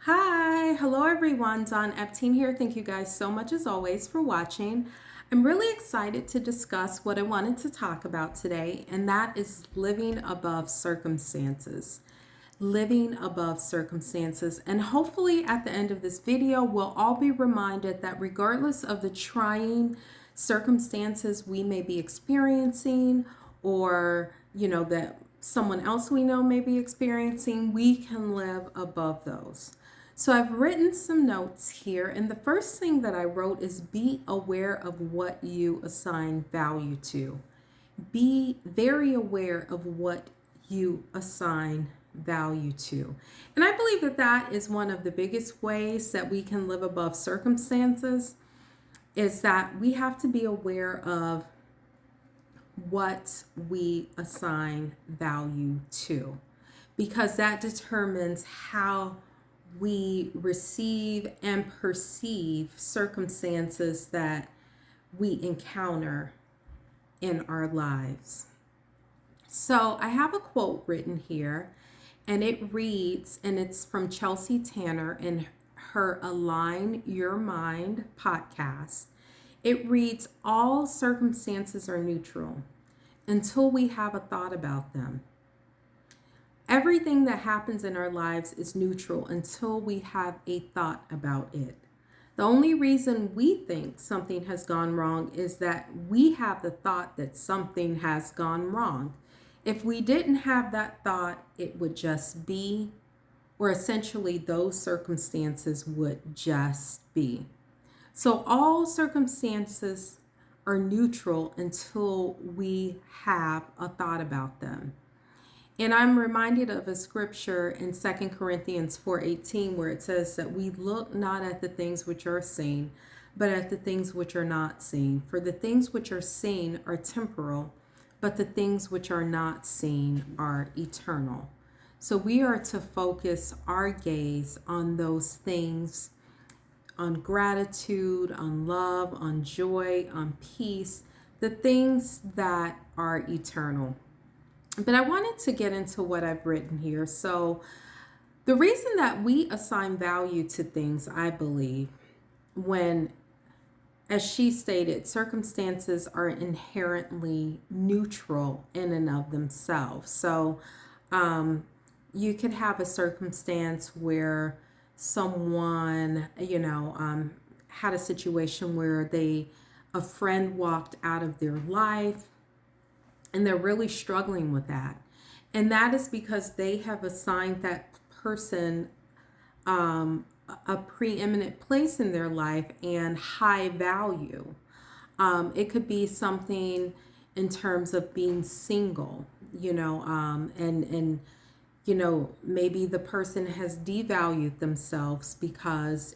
Hi, hello everyone. Don Epting here. Thank you guys so much as always for watching. I'm really excited to discuss what I wanted to talk about today, and that is living above circumstances. Living above circumstances. And hopefully at the end of this video, we'll all be reminded that regardless of the trying circumstances we may be experiencing or, that someone else we know may be experiencing, we can live above those. So I've written some notes here, and the first thing that I wrote is be aware of what you assign value to. Be very aware of what you assign value to. And I believe that that is one of the biggest ways that we can live above circumstances, is that we have to be aware of what we assign value to, because that determines how we receive and perceive circumstances that we encounter in our lives. So I have a quote written here, and it reads, and it's from Chelsea Tanner in her Align Your Mind podcast. It reads, all circumstances are neutral until we have a thought about them. Everything that happens in our lives is neutral until we have a thought about it. The only reason we think something has gone wrong is that we have the thought that something has gone wrong. If we didn't have that thought, it would just be, or essentially those circumstances would just be. So all circumstances are neutral until we have a thought about them. And I'm reminded of a scripture in 2 Corinthians 4:18 where it says that we look not at the things which are seen, but at the things which are not seen. For the things which are seen are temporal, but the things which are not seen are eternal. So we are to focus our gaze on those things, on gratitude, on love, on joy, on peace, the things that are eternal. But I wanted to get into what I've written here. So the reason that we assign value to things, I believe, when, as she stated, circumstances are inherently neutral in and of themselves. So you could have a circumstance where someone, had a situation where a friend walked out of their life, and they're really struggling with that. And that is because they have assigned that person a preeminent place in their life and high value. It could be something in terms of being single, and maybe the person has devalued themselves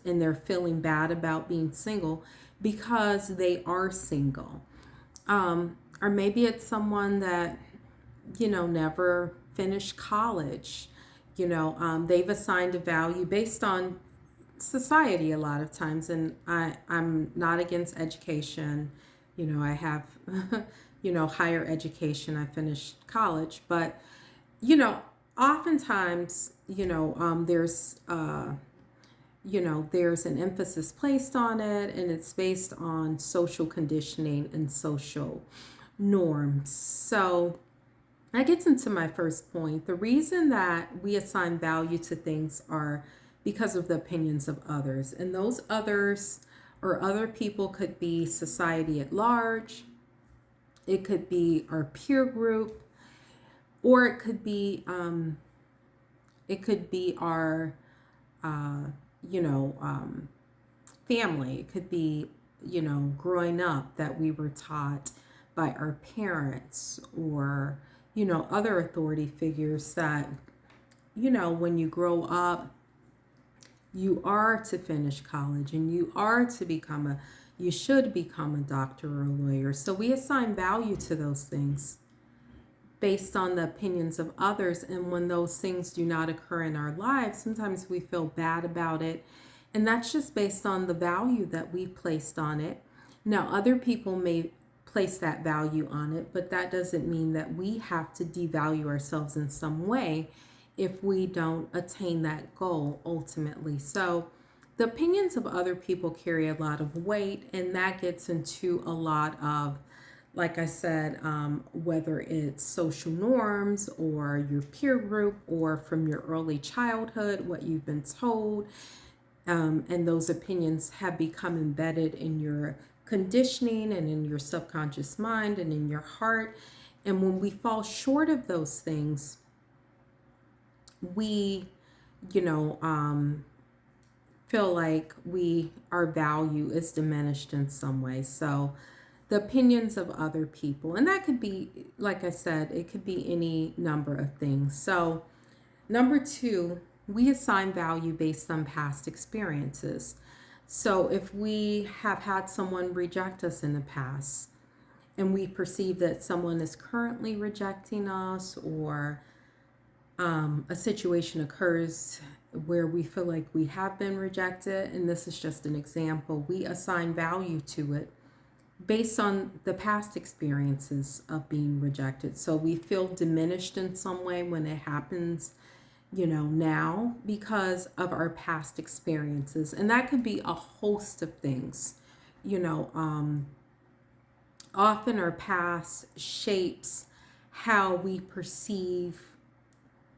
and they're feeling bad about being single because they are single. Or maybe it's someone that, never finished college. They've assigned a value based on society a lot of times. And I'm not against education. I have, higher education. I finished college. But, oftentimes, there's an emphasis placed on it, and it's based on social conditioning and social norms. So that gets into my first point. The reason that we assign value to things are because of the opinions of others. And those others or other people could be society at large. It could be our peer group, or it could be our family. It could be, growing up that we were taught by our parents or, other authority figures that, when you grow up, you are to finish college and you should become a doctor or a lawyer. So we assign value to those things based on the opinions of others. And when those things do not occur in our lives, sometimes we feel bad about it. And that's just based on the value that we placed on it. Now, other people may place that value on it, but that doesn't mean that we have to devalue ourselves in some way if we don't attain that goal ultimately. So the opinions of other people carry a lot of weight, and that gets into a lot of, like I said, whether it's social norms or your peer group or from your early childhood, what you've been told, and those opinions have become embedded in your conditioning and in your subconscious mind and in your heart. And when we fall short of those things, we, you know, feel like our value is diminished in some way. So the opinions of other people, and that could be, like I said, it could be any number of things. So number two, we assign value based on past experiences. So if we have had someone reject us in the past, and we perceive that someone is currently rejecting us, or a situation occurs where we feel like we have been rejected, and this is just an example, we assign value to it based on the past experiences of being rejected. So we feel diminished in some way when it happens, now because of our past experiences. And that could be a host of things. You know, Often our past shapes how we perceive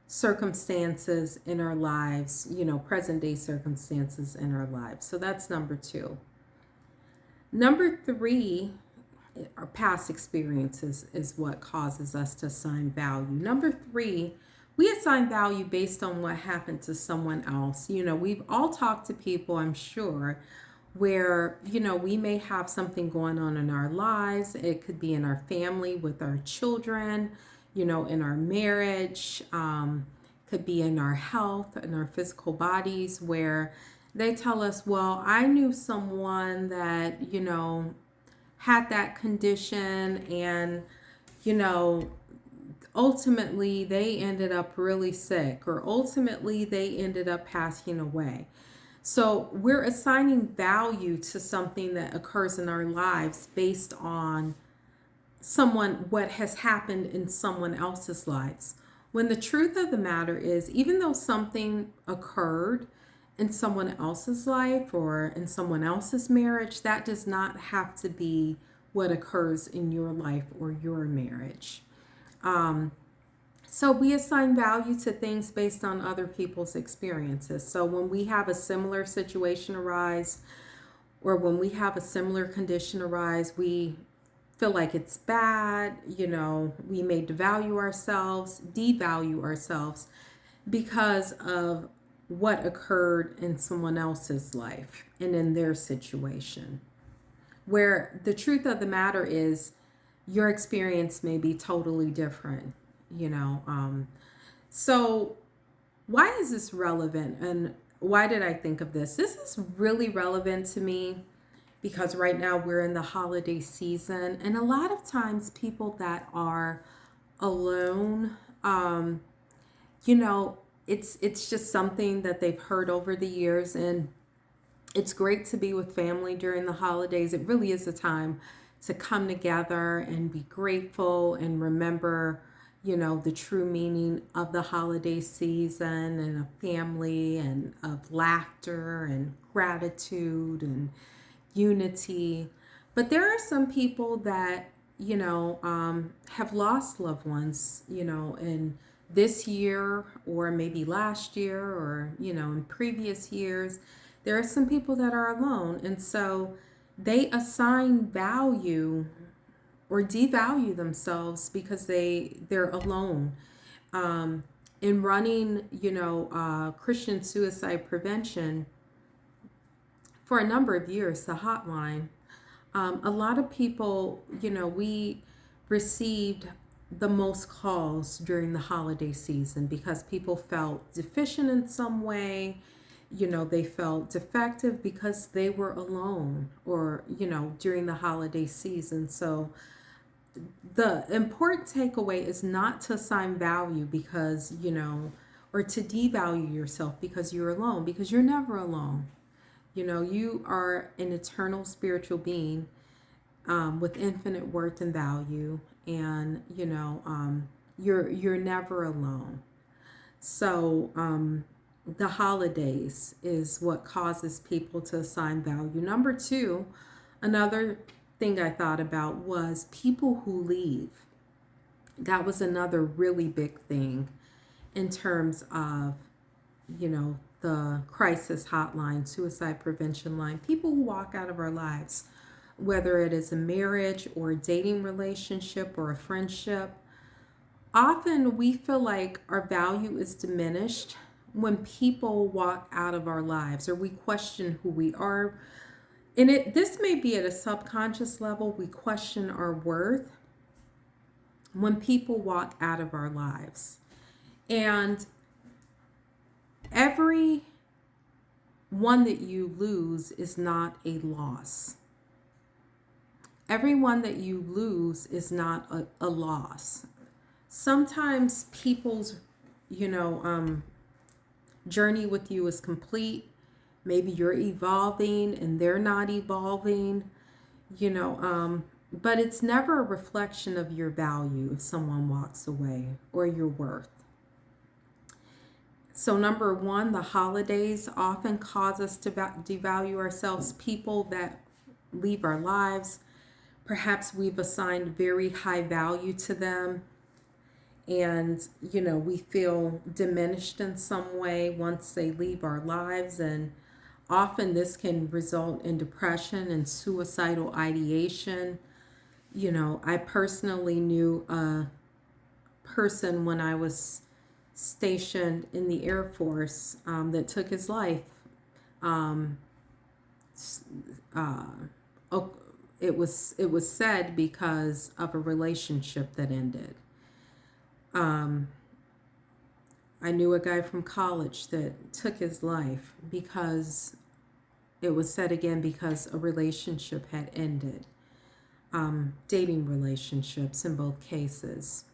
circumstances in our lives, present day circumstances in our lives. So that's number two. Number three, our past experiences is what causes us to assign value. Number three, we assign value based on what happened to someone else. We've all talked to people, I'm sure, where, we may have something going on in our lives. It could be in our family with our children, in our marriage, could be in our health, in our physical bodies, where they tell us, well, I knew someone that, had that condition, and, ultimately they ended up really sick, or ultimately they ended up passing away. So we're assigning value to something that occurs in our lives based on what has happened in someone else's lives. When the truth of the matter is, even though something occurred in someone else's life or in someone else's marriage, that does not have to be what occurs in your life or your marriage. So we assign value to things based on other people's experiences. So when we have a similar situation arise, or when we have a similar condition arise, we feel like it's bad, we may devalue ourselves because of what occurred in someone else's life and in their situation. Where the truth of the matter is, your experience may be totally different, So why is this relevant, and why did I think of this? This is really relevant to me because right now we're in the holiday season, and a lot of times people that are alone, it's just something that they've heard over the years, and it's great to be with family during the holidays. It really is a time to come together and be grateful and remember, the true meaning of the holiday season, and of family, and of laughter and gratitude and unity. But there are some people that, have lost loved ones, in this year, or maybe last year, or, in previous years. There are some people that are alone. And so they assign value or devalue themselves because they're alone. In running, Christian suicide prevention for a number of years, the hotline, a lot of people, we received the most calls during the holiday season because people felt deficient in some way. They felt defective because they were alone, or, during the holiday season. So the important takeaway is not to assign value because, or to devalue yourself because you're alone, because you're never alone. You are an eternal spiritual being, with infinite worth and value, and you're never alone. So, the holidays is what causes people to assign value. Number two, another thing I thought about was people who leave. That was another really big thing in terms of, the crisis hotline, suicide prevention line, people who walk out of our lives, whether it is a marriage or a dating relationship or a friendship. Often we feel like our value is diminished when people walk out of our lives or we question who we are. And this may be at a subconscious level, we question our worth when people walk out of our lives. And every one that you lose is not a loss. Everyone that you lose is not a loss. Sometimes people's, journey with you is complete. Maybe you're evolving and they're not evolving, but it's never a reflection of your value if someone walks away or your worth. So number one, the holidays often cause us to devalue ourselves. People that leave our lives, perhaps we've assigned very high value to them, and we feel diminished in some way once they leave our lives. And often this can result in depression and suicidal ideation. I personally knew a person when I was stationed in the Air Force that took his life. It was said because of a relationship that ended. I knew a guy from college that took his life because it was said again because a relationship had ended. Dating relationships in both cases.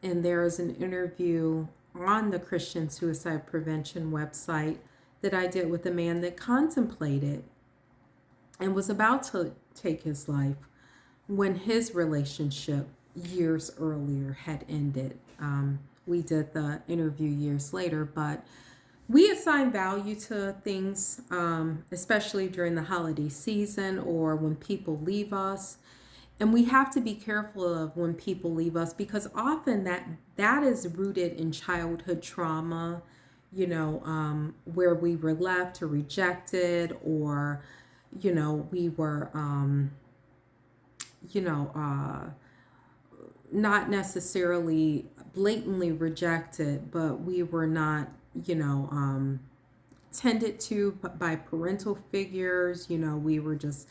And there is an interview on the Christian Suicide Prevention website that I did with a man that contemplated and was about to take his life when his relationship years earlier had ended. We did the interview years later, but we assign value to things, especially during the holiday season or when people leave us. And we have to be careful of when people leave us, because often that is rooted in childhood trauma, where we were left or rejected, or, we were, not necessarily blatantly rejected, but we were not, tended to by parental figures. We were just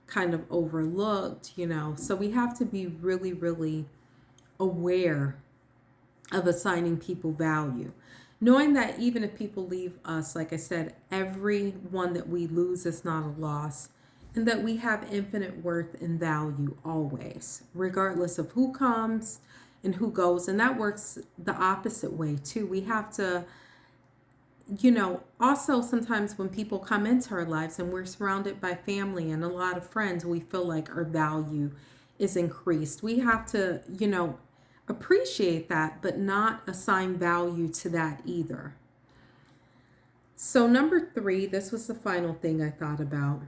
kind of overlooked, so we have to be really, really aware of assigning people value, knowing that even if people leave us, like I said, every one that we lose is not a loss, and that we have infinite worth and value always, regardless of who comes and who goes. And that works the opposite way too. We have to, also sometimes when people come into our lives and we're surrounded by family and a lot of friends, we feel like our value is increased. We have to, appreciate that, but not assign value to that either. So number three, this was the final thing I thought about.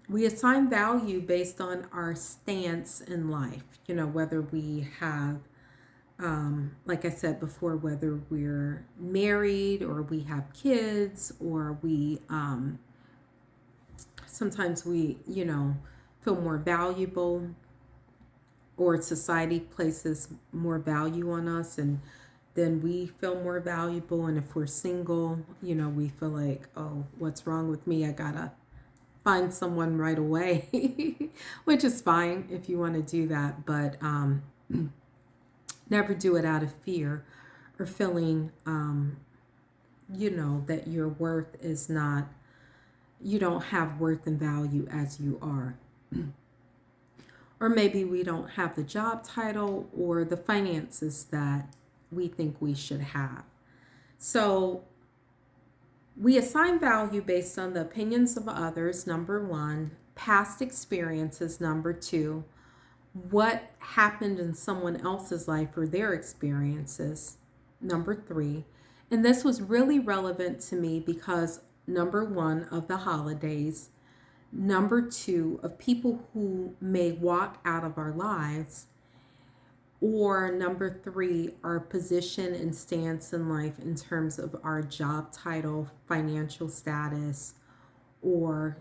We assign value based on our stance in life, whether we have, like I said before, whether we're married or we have kids, or we, sometimes we, feel more valuable, or society places more value on us, and then we feel more valuable. And if we're single, we feel like, oh, what's wrong with me? I gotta find someone right away, which is fine if you want to do that, but never do it out of fear or feeling, that your worth is not, you don't have worth and value as you are. Or maybe we don't have the job title or the finances that we think we should have. So we assign value based on the opinions of others, number one, past experiences, number two, what happened in someone else's life or their experiences, number three, And this was really relevant to me because number one, of the holidays, number two, of people who may walk out of our lives, or number three, our position and stance in life in terms of our job title, financial status, or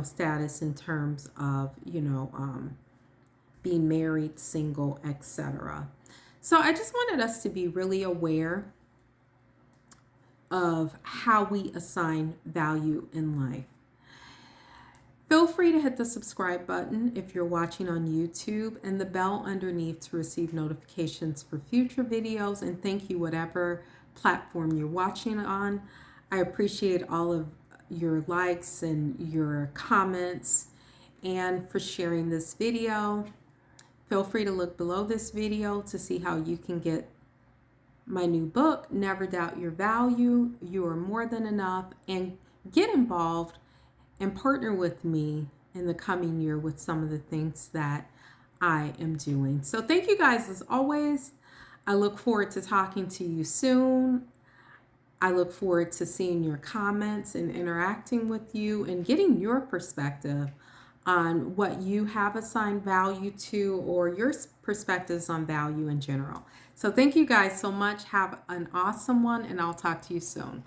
status in terms of being married, single, etc. So I just wanted us to be really aware of how we assign value in life. Feel free to hit the subscribe button if you're watching on YouTube, and the bell underneath to receive notifications for future videos. And thank you, whatever platform you're watching on. I appreciate all of your likes and your comments, and for sharing this video. Feel free to look below this video to see how you can get my new book, Never Doubt Your Value, You Are More Than Enough, and get involved and partner with me in the coming year with some of the things that I am doing. So thank you guys as always. I look forward to talking to you soon. I look forward to seeing your comments and interacting with you and getting your perspective on what you have assigned value to, or your perspectives on value in general. So thank you guys so much. Have an awesome one, and I'll talk to you soon.